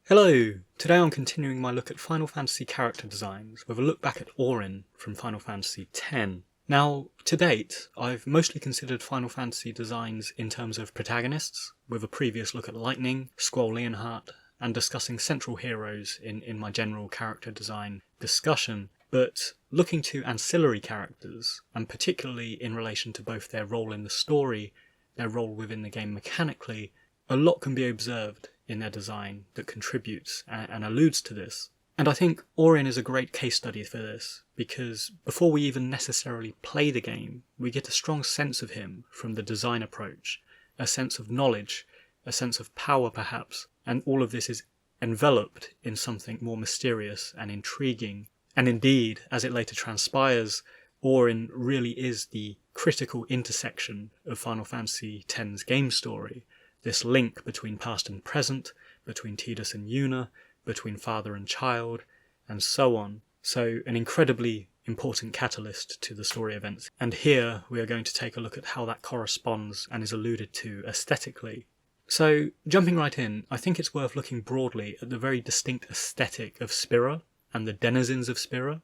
Hello! Today I'm continuing my look at Final Fantasy character designs with a look back at Auron from Final Fantasy X. Now, to date, I've mostly considered Final Fantasy designs in terms of protagonists, with a previous look at Lightning, Squall Leonhart, and discussing central heroes in my general character design discussion. But looking to ancillary characters, and particularly in relation to both their role in the story, their role within the game mechanically, a lot can be observed in their design that contributes and alludes to this. And I think Auron is a great case study for this, because before we even necessarily play the game, we get a strong sense of him from the design approach, a sense of knowledge, a sense of power perhaps, and all of this is enveloped in something more mysterious and intriguing. And indeed, as it later transpires, Auron really is the critical intersection of Final Fantasy X's game story, this link between past and present, between Tidus and Yuna, between father and child, and so on. So an incredibly important catalyst to the story events. And here we are going to take a look at how that corresponds and is alluded to aesthetically. So jumping right in, I think it's worth looking broadly at the very distinct aesthetic of Spira and the denizens of Spira,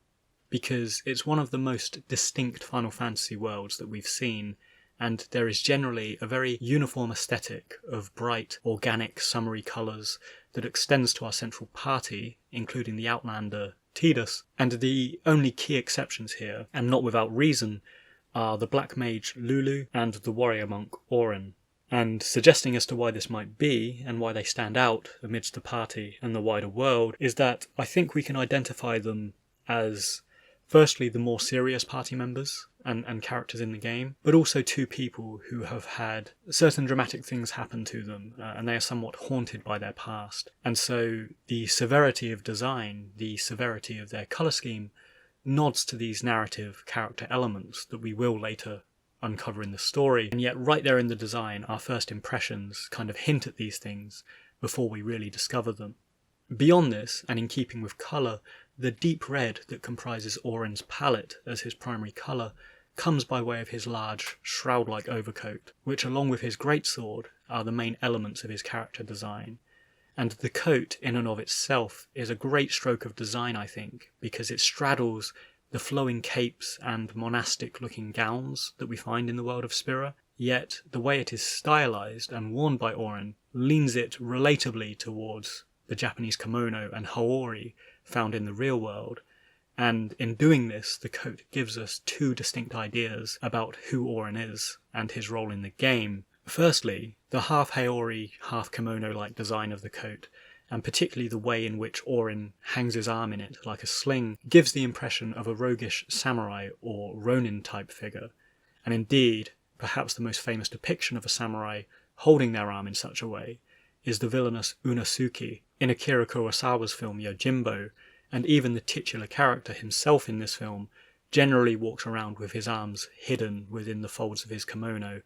because it's one of the most distinct Final Fantasy worlds that we've seen, and there is generally a very uniform aesthetic of bright, organic, summery colours that extends to our central party, including the Outlander Tidus, and the only key exceptions here, and not without reason, are the Black Mage Lulu and the Warrior Monk Auron. And suggesting as to why this might be, and why they stand out amidst the party and the wider world, is that I think we can identify them as firstly the more serious party members and characters in the game, but also two people who have had certain dramatic things happen to them, and they are somewhat haunted by their past. And so the severity of design, the severity of their colour scheme, nods to these narrative character elements that we will later uncover in the story. And yet right there in the design, our first impressions kind of hint at these things before we really discover them. Beyond this, and in keeping with colour, the deep red that comprises Auron's palette as his primary colour comes by way of his large, shroud-like overcoat, which along with his greatsword are the main elements of his character design. And the coat in and of itself is a great stroke of design, I think, because it straddles the flowing capes and monastic-looking gowns that we find in the world of Spira, yet the way it is stylised and worn by Auron leans it relatably towards the Japanese kimono and haori found in the real world, and in doing this the coat gives us two distinct ideas about who Auron is and his role in the game. Firstly, the half haori, half kimono-like design of the coat, and particularly the way in which Auron hangs his arm in it like a sling, gives the impression of a roguish samurai or ronin type figure, and indeed, perhaps the most famous depiction of a samurai holding their arm in such a way is the villainous Unasuke in Akira Kurosawa's film Yojimbo, and even the titular character himself in this film generally walks around with his arms hidden within the folds of his kimono,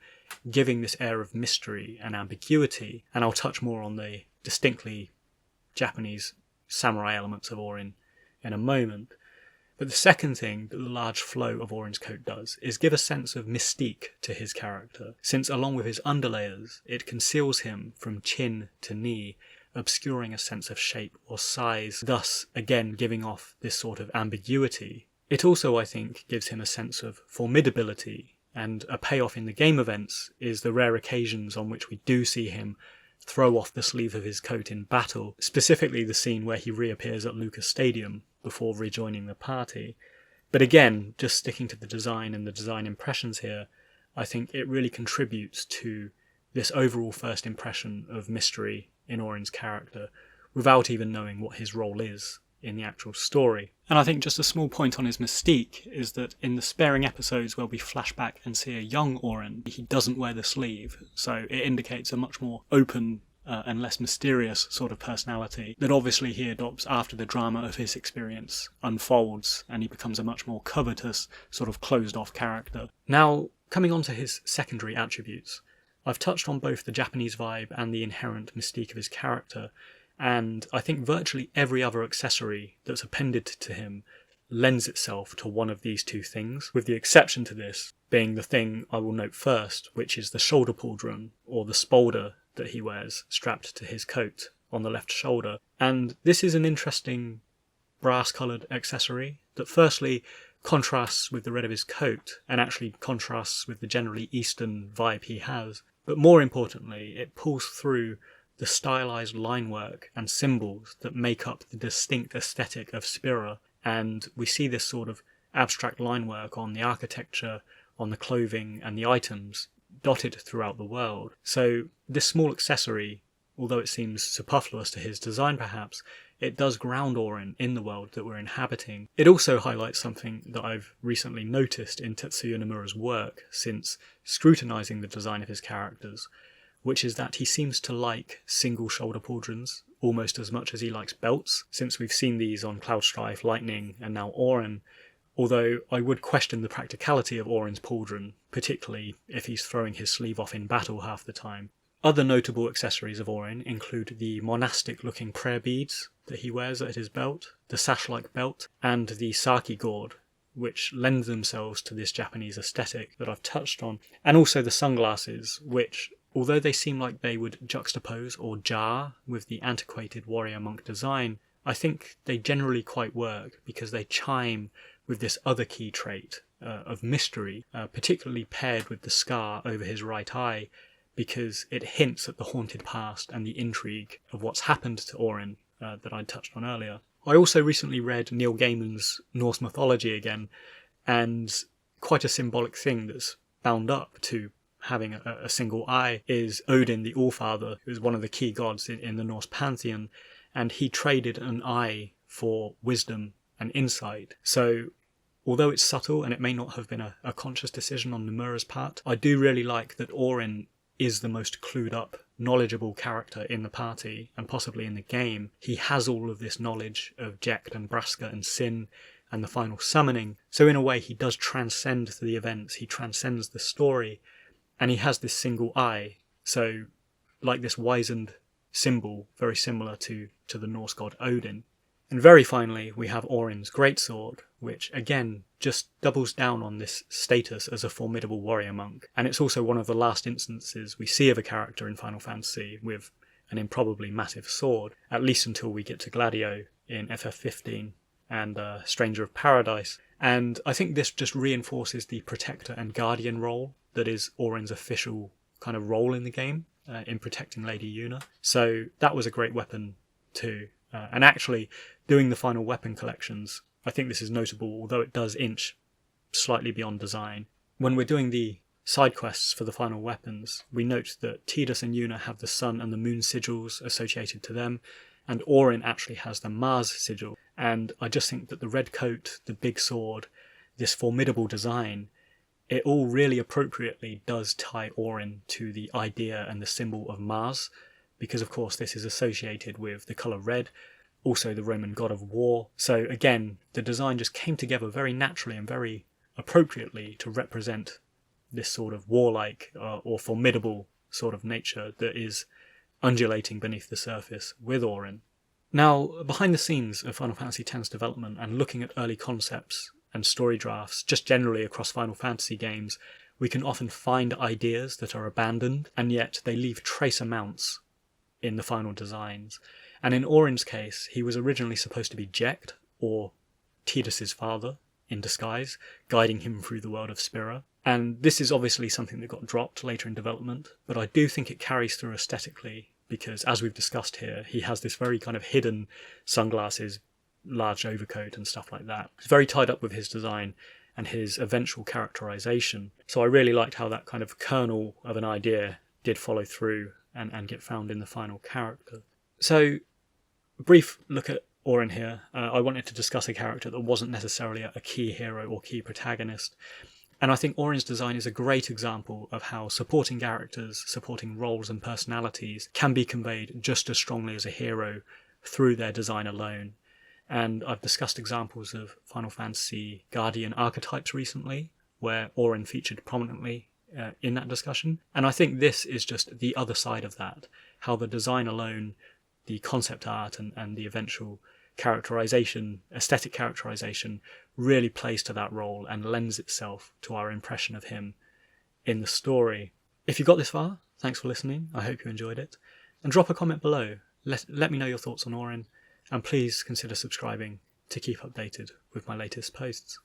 giving this air of mystery and ambiguity, and I'll touch more on the distinctly Japanese samurai elements of Auron in a moment. But the second thing that the large flow of Auron's coat does is give a sense of mystique to his character, since along with his underlayers, it conceals him from chin to knee, obscuring a sense of shape or size, thus again giving off this sort of ambiguity. It also, I think, gives him a sense of formidability, and a payoff in the game events is the rare occasions on which we do see him throw off the sleeve of his coat in battle, specifically the scene where he reappears at Lucas Stadium before rejoining the party. But again, just sticking to the design and the design impressions here, I think it really contributes to this overall first impression of mystery in Auron's character, without even knowing what his role is in the actual story. And I think just a small point on his mystique is that in the sparing episodes where we flash back and see a young Auron, he doesn't wear the sleeve, so it indicates a much more open and less mysterious sort of personality that obviously he adopts after the drama of his experience unfolds and he becomes a much more covetous, sort of closed-off character. Now, coming on to his secondary attributes, I've touched on both the Japanese vibe and the inherent mystique of his character, and I think virtually every other accessory that's appended to him lends itself to one of these two things, with the exception to this being the thing I will note first, which is the shoulder pauldron, or the spolder that he wears strapped to his coat on the left shoulder. And this is an interesting brass-coloured accessory that firstly contrasts with the red of his coat and actually contrasts with the generally Eastern vibe he has. But more importantly, it pulls through the stylised line work and symbols that make up the distinct aesthetic of Spira, and we see this sort of abstract line work on the architecture, on the clothing and the items dotted throughout the world. So this small accessory, although it seems superfluous to his design perhaps, it does ground Auron in the world that we're inhabiting. It also highlights something that I've recently noticed in Tetsuya Nomura's work since scrutinising the design of his characters, which is that he seems to like single shoulder pauldrons almost as much as he likes belts, since we've seen these on Cloudstrife, Lightning and now Auron, although I would question the practicality of Auron's pauldron, particularly if he's throwing his sleeve off in battle half the time. Other notable accessories of Auron include the monastic-looking prayer beads that he wears at his belt, the sash-like belt, and the sake gourd, which lend themselves to this Japanese aesthetic that I've touched on, and also the sunglasses, which, although they seem like they would juxtapose or jar with the antiquated warrior monk design, I think they generally quite work because they chime with this other key trait of mystery, particularly paired with the scar over his right eye, because it hints at the haunted past and the intrigue of what's happened to Auron that I touched on earlier. I also recently read Neil Gaiman's Norse mythology again, and quite a symbolic thing that's bound up to having a single eye is Odin the Allfather, who is one of the key gods in the Norse pantheon, and he traded an eye for wisdom and insight. So although it's subtle and it may not have been a conscious decision on Nomura's part, I do really like that Auron is the most clued up, knowledgeable character in the party, and possibly in the game. He has all of this knowledge of Jecht and Braska and Sin and the final summoning, so in a way he does transcend the events, he transcends the story, and he has this single eye, so like this wizened symbol, very similar to the Norse god Odin. And very finally, we have Auron's greatsword, which again just doubles down on this status as a formidable warrior monk. And it's also one of the last instances we see of a character in Final Fantasy with an improbably massive sword, at least until we get to Gladio in FF15 and Stranger of Paradise. And I think this just reinforces the protector and guardian role that is Auron's official kind of role in the game, in protecting Lady Yuna. So that was a great weapon too. And actually, doing the final weapon collections, I think this is notable, although it does inch slightly beyond design. When we're doing the side quests for the final weapons, we note that Tidus and Yuna have the sun and the moon sigils associated to them, and Auron actually has the Mars sigil. And I just think that the red coat, the big sword, this formidable design, it all really appropriately does tie Auron to the idea and the symbol of Mars, because of course this is associated with the colour red, also the Roman god of war. So again, the design just came together very naturally and very appropriately to represent this sort of warlike or formidable sort of nature that is undulating beneath the surface with Auron. Now, behind the scenes of Final Fantasy X's development and looking at early concepts and story drafts, just generally across Final Fantasy games, we can often find ideas that are abandoned, and yet they leave trace amounts in the final designs. And in Auron's case, he was originally supposed to be Jecht, or Tidus's father, in disguise, guiding him through the world of Spira. And this is obviously something that got dropped later in development, but I do think it carries through aesthetically, because as we've discussed here, he has this very kind of hidden sunglasses, large overcoat and stuff like that. It's very tied up with his design and his eventual characterization. So I really liked how that kind of kernel of an idea did follow through and get found in the final character. So, a brief look at Auron here. I wanted to discuss a character that wasn't necessarily a key hero or key protagonist. And I think Auron's design is a great example of how supporting characters, supporting roles and personalities can be conveyed just as strongly as a hero through their design alone. And I've discussed examples of Final Fantasy Guardian archetypes recently, where Auron featured prominently in that discussion. And I think this is just the other side of that, how the design alone, the concept art and the eventual characterization, aesthetic characterization, really plays to that role and lends itself to our impression of him in the story. If you got this far, thanks for listening. I hope you enjoyed it. And drop a comment below let me know your thoughts on Auron, and please consider subscribing to keep updated with my latest posts.